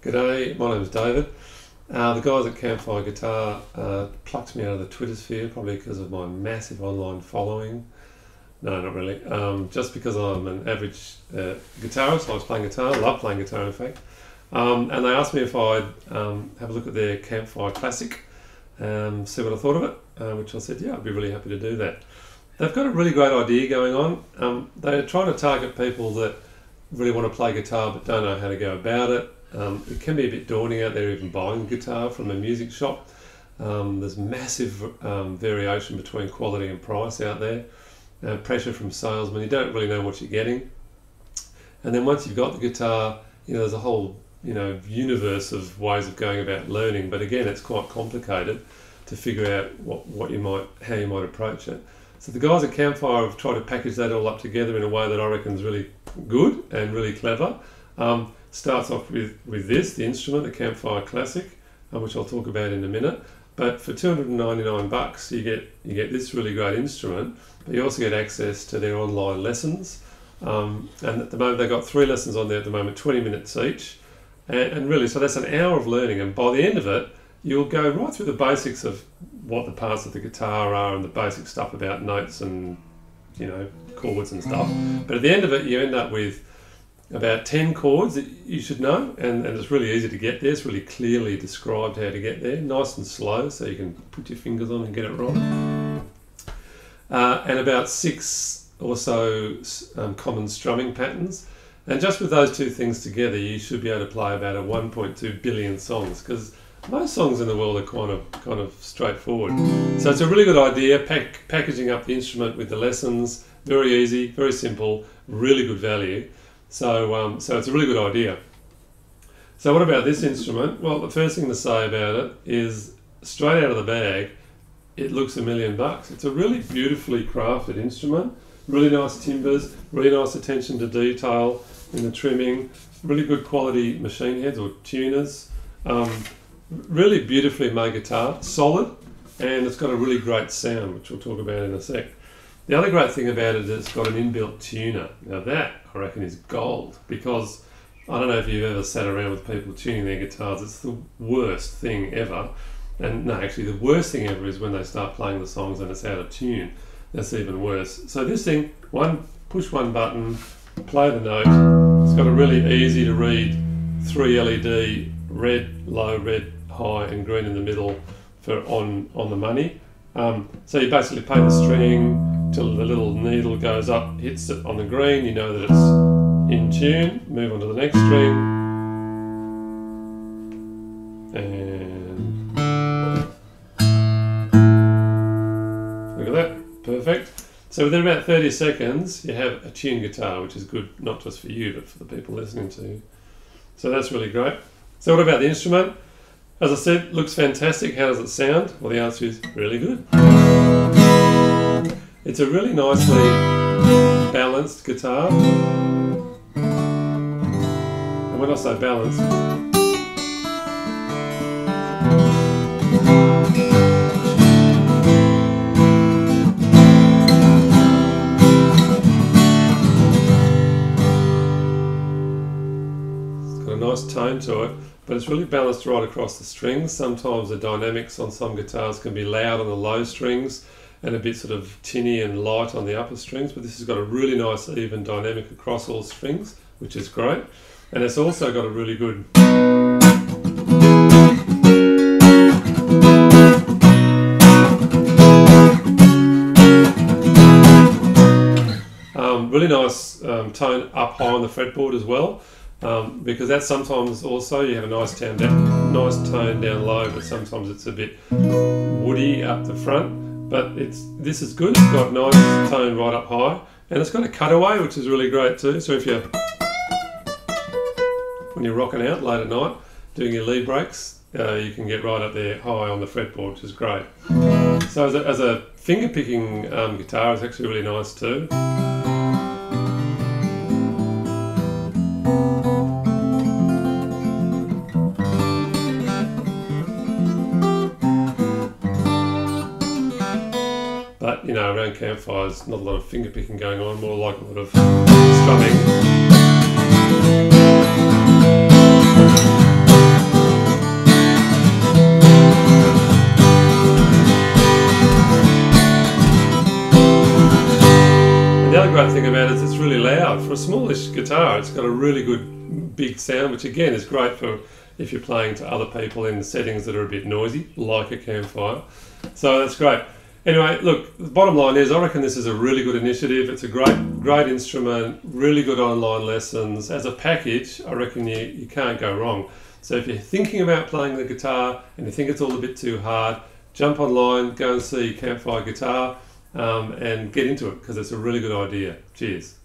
G'day, my name's David. The guys at Campfire Guitar plucked me out of the Twitter sphere, probably because of my massive online following. No, not really. Just because I'm an average guitarist, I was playing guitar, love playing guitar in fact. And they asked me if I'd have a look at their Campfire Classic, see what I thought of it, which I said, yeah, I'd be really happy to do that. They've got a really great idea going on. They're trying to target people that really want to play guitar but don't know how to go about it. It can be a bit daunting out there even buying a guitar from a music shop. There's massive variation between quality and price out there. Pressure from salesmen, you don't really know what you're getting. And then once you've got the guitar, there's a whole universe of ways of going about learning, but again it's quite complicated to figure out how you might approach it. So the guys at Campfire have tried to package that all up together in a way that I reckon is really good and really clever. Starts off with this, the instrument, the Campfire Classic, which I'll talk about in a minute. But for $299 you get this really great instrument, but you also get access to their online lessons. And at the moment they've got 3 lessons on there at the moment, 20 minutes each. And really, so that's an hour of learning, and by the end of it, you'll go right through the basics of what the parts of the guitar are and the basic stuff about notes and chords and stuff. But at the end of it, you end up with about 10 chords that you should know, and it's really easy to get there. It's really clearly described how to get there, nice and slow, so you can put your fingers on and get it right. And about 6 or so common strumming patterns. And just with those 2 things together, you should be able to play about 1.2 billion songs, because most songs in the world are kind of straightforward. So it's a really good idea, packaging up the instrument with the lessons, very easy, very simple, really good value. So it's a really good idea. So what about this instrument? Well, the first thing to say about it is, straight out of the bag, it looks $1 million. It's a really beautifully crafted instrument, really nice timbers, really nice attention to detail in the trimming, really good quality machine heads or tuners, really beautifully made guitar, solid, and it's got a really great sound, which we'll talk about in a sec. The other great thing about it is it's got an inbuilt tuner. Now that, I reckon, is gold, because I don't know if you've ever sat around with people tuning their guitars. It's the worst thing ever. And no, actually the worst thing ever is when they start playing the songs and it's out of tune. That's even worse. So this thing, push one button, play the note. It's got a really easy to read 3 LED, red, low, red, high, and green in the middle for on the money. So you basically play the string till the little needle goes up, hits it on the green, you know that it's in tune. Move on to the next string, and look at that, perfect. So within about 30 seconds you have a tuned guitar, which is good not just for you but for the people listening to you. So that's really great. So what about the instrument? As I said, looks fantastic. How does it sound? Well, the answer is really good. It's a really nicely balanced guitar. And when I say balanced, it's got a nice tone to it. But it's really balanced right across the strings. Sometimes the dynamics on some guitars can be loud on the low strings and a bit sort of tinny and light on the upper strings, but this has got a really nice even dynamic across all strings, which is great. And it's also got a really good really nice tone up high on the fretboard as well. Because that sometimes also you have a nice tone down low, but sometimes it's a bit woody up the front. But this is good. It's got nice tone right up high, and it's got a cutaway, which is really great too. So if when you're rocking out late at night doing your lead breaks, you can get right up there high on the fretboard, which is great. So as a finger picking guitar, it's actually really nice too. But around campfires, not a lot of finger picking going on, more like a lot of strumming. great thing about it is it's really loud. For a smallish guitar, it's got a really good big sound, which again is great for if you're playing to other people in settings that are a bit noisy, like a Campfire. So that's great. Anyway, look, the bottom line is I reckon this is a really good initiative. It's a great instrument, really good online lessons. As a package, I reckon you can't go wrong. So if you're thinking about playing the guitar and you think it's all a bit too hard, jump online, go and see Campfire Guitar and get into it because it's a really good idea. Cheers.